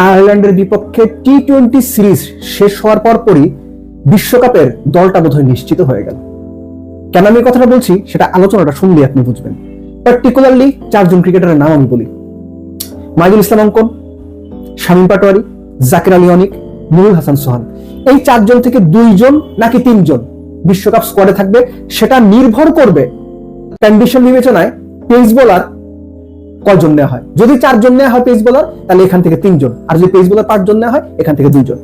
আয়ারল্যান্ডের বিপক্ষে টি-20 সিরিজ শেষ হওয়ার পরপরই বিশ্বকাপের দলটা বোধহয় নিশ্চিত হয়ে গেল। কেন আমি কথাটা বলছি সেটা আলোচনাটা শুনলে আপনি বুঝবেন। পার্টিকুলারলি 4 জন ক্রিকেটারের নাম আমি বলি: মাইদুল ইসলাম অঙ্কন, শামীম পাটোয়ারি, জাকের আলী অনিক, নুরুল হাসান সোহান। এই 4 জন থেকে 2 জন নাকি 3 জন বিশ্বকাপ স্কোয়াডে থাকবে সেটা নির্ভর করবে কন্ডিশন বিবেচনায় পেস বোলার কয়জন নেওয়া হয়। যদি 4 জন নেওয়া হয় পেস বোলার, তাহলে এখান থেকে 3 জন, আর যদি পেস বোলার 5 জন নেওয়া হয় এখান থেকে 2 জন।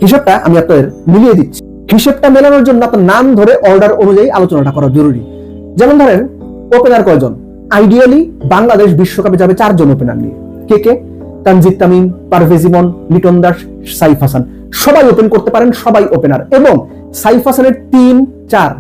হিসাবটা আমি আপনাদের মিলিয়ে দিচ্ছি। হিসাবটা মেলানোর জন্য আপনার নাম ধরে অর্ডার অনুযায়ী আলোচনাটা করা জরুরি। যেমন ধরেন ওপেনার কয়জন? আইডিয়ালি বাংলাদেশ বিশ্বকাপে যাবে 4 জন ওপেনার নিয়ে। কে কে? তানজিদ তামিম, পারভেজ ইমন, লিটন দাস, সাইফ হাসান। সবাই ওপেন করতে পারেন, সবাই ওপেনার। এবং সাইফ হাসানের 3-4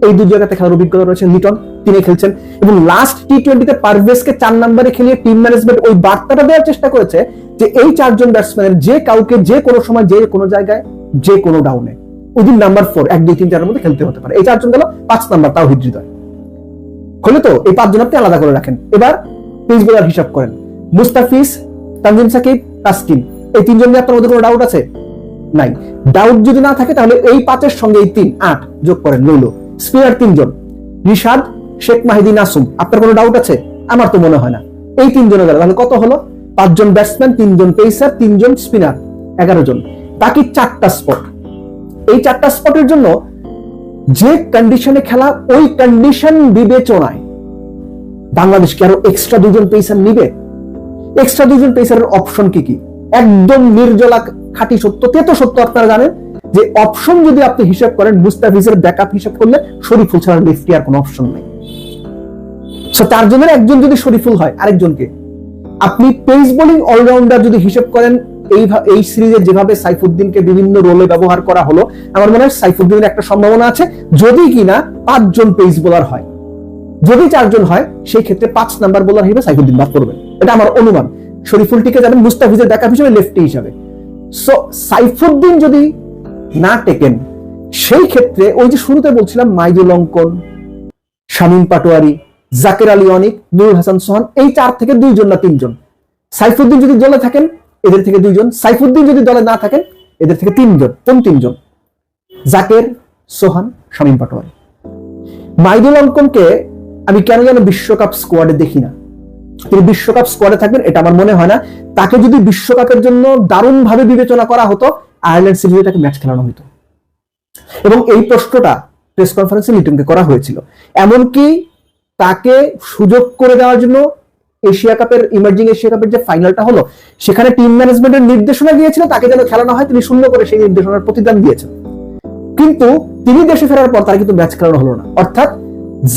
এই 2 জায়গাতে খেলার অভিজ্ঞতা রয়েছে। লিটন 3-এ খেলছেন এবং লাস্ট টি-20তে পারভেজকে 4 নম্বরে খেলিয়ে টিম ম্যানেজমেন্ট ওই বার্তাটা দেওয়ার চেষ্টা করেছে যে এই 4 জন ব্যাটসম্যানের যে কাউকে যে কোনো সময় যে কোনো জায়গায় যে কোনো ডাউনে ওদিন নাম্বার 4 1 2 3 4 এর মধ্যে খেলতে হতে পারে। এই 4 জন গেল 5 নাম্বার, তাও হৃদয় হলে তো এই 5 জন আপনি আলাদা করে রাখেন। এবার পেস বোলার হিসাব করেন: মুস্তাফিজ, তানজিম সাকিব, তাসকিন। এই 3 জন নিয়ে আপনার মধ্যে কোনো ডাউট আছে? নাই। ডাউট যদি না থাকে তাহলে এই 5-এর সঙ্গে এই 3 8 যোগ করেন, রইল। স্পিনার 3 জন: রিশাদ, শেখ মাহিদি, নাসুম। আপনার কোনো ডাউট আছে? আমার তো মনে হয় না। এই 3 জনে গেল, তাহলে কত হলো? 5 জন ব্যাটসম্যান, 3 জন পেসার, 3 জন স্পিনার, 11 জন। বাকি 4টা স্পট। এই 4টা স্পটের জন্য যে কন্ডিশনে খেলা ওই কন্ডিশন বিবেচনায় বাংলাদেশ কি আরো এক্সট্রা 2 জন পেসার নিবে? এক্সট্রা 2 জন পেসারের অপশন কি কি? একদম নির্জলা খাঁটি সত্য, তেতো সত্য আপনারা জানেন যে অপশন যদি আপনি হিসাব করেন, মুস্তাফিজের ব্যাকআপ হিসাব করলে শরীফুল ছাড়া লেফটি আর কোনো অপশন নেই। সো 4 জনের একজন যদি শরীফুল হয়, আরেকজনকে আপনি পেস বোলিং অলরাউন্ডার যদি হিসাব করেন, এই সিরিজে যেভাবে সাইফুদ্দিনকে বিভিন্ন রোলে ব্যবহার করা হলো, আমার মনে হয় সাইফুদ্দিনের একটা সম্ভাবনা আছে যদি কিনা 5 জন পেস বোলার হয়। যদি 4 জন হয় সেই ক্ষেত্রে 5 নাম্বার বোলার হিসেবে সাইফুদ্দিন বাদ পড়বেন, এটা আমার অনুমান। শরীফুল টিকে যাবেন মুস্তাফিজের ব্যাকআপ হিসেবে, লেফটি হিসেবে। সো সাইফুদ্দিন যদি না টেকেন সেই ক্ষেত্রে ওই যে শুরুতে বলছিলাম মাইদুল অঙ্কন, শামীম পাটোয়ারি, জাকের আলী অনিক, নুরুল হাসান সোহান, এই 4 থেকে 2 জন না 3 জন। সাইফুদ্দিন যদি দলে থাকেন এদের থেকে 2 জন, সাইফুদ্দিন যদি দলে না থাকেন এদের থেকে 3 জন। কোন 3 জন? জাকের, সোহান, শামীম পাটোয়ারি। মাইদুল অঙ্কনকে আমি কেন যেন বিশ্বকাপ স্কোয়াডে দেখি না। তিনি বিশ্বকাপ স্কোয়াডে থাকবেন এটা আমার মনে হয় না। তাকে যদি বিশ্বকাপের জন্য দারুণ ভাবে বিবেচনা করা হতো, আয়ারল্যান্ড সিরিজে তাকে ম্যাচ খেলানো হতো। এবং এই প্রশ্নটা প্রেস কনফারেন্সে লিটনকে করা হয়েছিল। এমনকি তাকে সুযোগ করে দেওয়ার জন্য এশিয়া কাপের, ইমার্জিং এশিয়া কাপের যে ফাইনালটা হলো সেখানে টিম ম্যানেজমেন্টের নির্দেশনা দিয়েছিল তাকে যেন খেলানো হয়, তিনি শূন্য করে সেই নির্দেশনার প্রতিদান দিয়েছেন। কিন্তু তিনি দেশে ফেরার পর তার কিন্তু ম্যাচ খেলানো হলো না। অর্থাৎ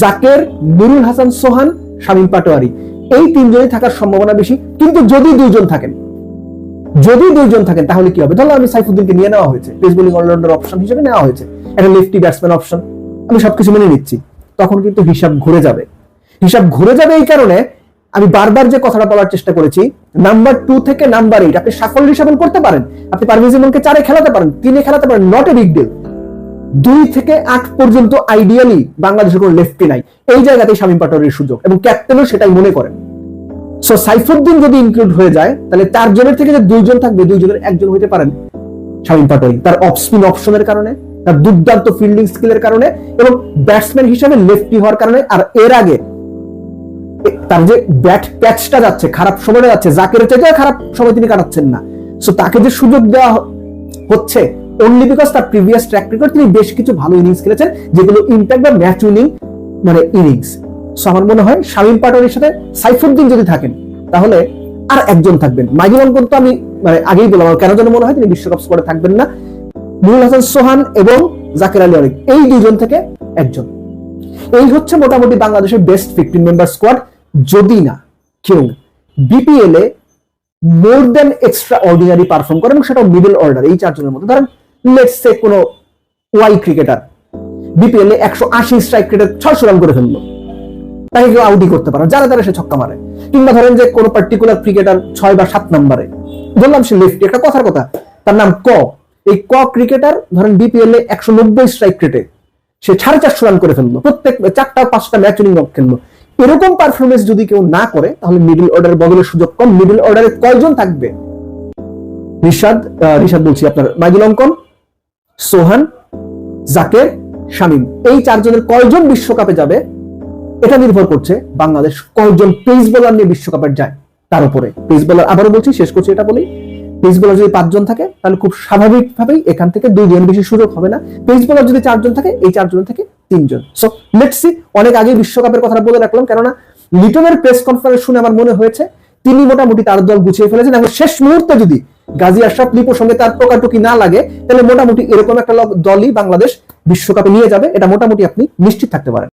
জাকের, নুরুল হাসান সোহান, শামীম পাটোয়ারি এই 3 জনই থাকার সম্ভাবনা বেশি। কিন্তু যদি 2 জন থাকেন, তাহলে কি হবে? ধরো আমি সাইফুদ্দিনকে নিয়ে নেওয়া হয়েছে, পেস বোলিং অলরাউন্ডার অপশন হিসেবে নেওয়া হয়েছে, একটা লেফটি ব্যাটসম্যান অপশন, আমি সবকিছু মেনে নিচ্ছি। তখন কিন্তু হিসাব ঘুরে যাবে। এই কারণে আমি বারবার যে কথাটা বলার চেষ্টা করেছি, নাম্বার 2 থেকে নাম্বার 8 আপনি সাফল্য হিসাব করতে পারেন। আপনি পারভেজ ইমনকে 4-এ খেলাতে পারেন, 3-এ খেলাতে পারেন, নট এ বিগ ডিল। 2 থেকে 8 পর্যন্ত আইডিয়ালি বাংলাদেশের কোনো লেফটি নাই। এই জায়গাতেই শামীম পাটোয়ারির সুযোগ এবং ক্যাপ্টেনও সেটাই মনে করেন। সো সাইফুদ্দিন যদি ইনক্লুড হয়ে যায় তাহলে 4 জনের থেকে যে 2 জন থাকবে, 2 জনের 1 জন হইতে পারেন শামীম পাটোয়ারি, তার অফ স্পিন অপশনের কারণে, তার দুর্দান্ত ফিল্ডিং স্কিলের কারণে এবং ব্যাটসম্যান হিসেবে লেফটি হওয়ার কারণে। আর এর আগে তার যে ব্যাট প্যাচটা যাচ্ছে, খারাপ সময়টা যাচ্ছে, জাকের চাইতে খারাপ সময় তিনি কাটাচ্ছেন না। সো তাকে যে সুযোগ দেওয়া হচ্ছে অনলি বিকজ তার প্রিভিয়াস ট্র্যাক রেকর্ড, তিনি বেশ কিছু ভালো ইনিংস খেলেছেন যেগুলো ইম্প্যাক্ট বা ম্যাচ উইনিং ইনিংস। সো আমার মনে হয় শামীম পাটোয়ারির সাথে সাইফুদ্দিন যদি থাকেন তাহলে আর 1 জন থাকবেন। মাইদুল অঙ্কন তো আমি আগেই বললাম আমার কেন যেন মনে হয় তিনি বিশ্বকাপ স্কোয়াডে থাকবেন না। নুরুল হাসান সোহান এবং জাকের আলী অনিক এই 2 জন থেকে 1 জন। এই হচ্ছে মোটামুটি বাংলাদেশের বেস্ট 15 মেম্বার স্কোয়াড। যদি না কেউ বিপিএল এ মোর দেন এক্সট্রা অর্ডিনারি পারফর্ম করে এবং সেটা মিডল অর্ডার, এই 4 জনের মধ্যে ধরেন লেটস সে কোনো ওয়াই ক্রিকেটার বিপিএল এ 180 স্ট্রাইক রেটে 600 রান করে ফেললো, তাকে কেউ আউটই করতে পারে, যারা সে ছক্কা মারে। কিংবা ধরেন যে কোনো পার্টিকুলার ক্রিকেটার 6 বা 7 নম্বরে, বললাম সে লেফটি, একটা কথার কথা, তার নাম ক। এই ক ক্রিকেটার ধরেন বিপিএল এ 190 স্ট্রাইক রেটে সে 450 রান করে ফেললো, প্রত্যেক 4টা-5টা ম্যাচ উইনিং খেললো। এরকম পারফরমেন্স যদি কেউ না করে তাহলে মিডল অর্ডারের বদলের সুযোগ কম। মিডল অর্ডারে কয়জন থাকবে? রিশাদ বলছি, আপনার মাইদুল অঙ্কন, সোহান, জাকের, শামীম, এই চারজনের কয়জন বিশ্বকাপে যাবে এটা নির্ভর করছে বাংলাদেশ কয়জন পেস বোলার নিয়ে বিশ্বকাপে যায় তার উপরে। পেস বোলার, আবারও বলছি, শেষ করছি এটা বলি, পেস বোলার যদি 5 জন থাকে তাহলে খুব স্বাভাবিকভাবেই এখান থেকে 2 জন বেশি সুযোগ হবে না। পেস বোলার যদি 4 জন থাকে, এই 4 জন থেকে 3 জন। So let's see. অনেক আগে বিশ্বকাপের কথা বলে রাখলাম, কেননা লিটনের প্রেস কনফারেন্স শুনে আমার মনে হয়েছে তিনি মোটামুটি তার দল গুছিয়ে ফেলেছেন, এবং শেষ মুহূর্তে যদি গাজী আশরাফ লিপুর সঙ্গে তার টোকাটুকি না লাগে তাহলে মোটামুটি এরকম একটা দলই বাংলাদেশ বিশ্বকাপে নিয়ে যাবে, এটা মোটামুটি আপনি নিশ্চিত থাকতে পারেন।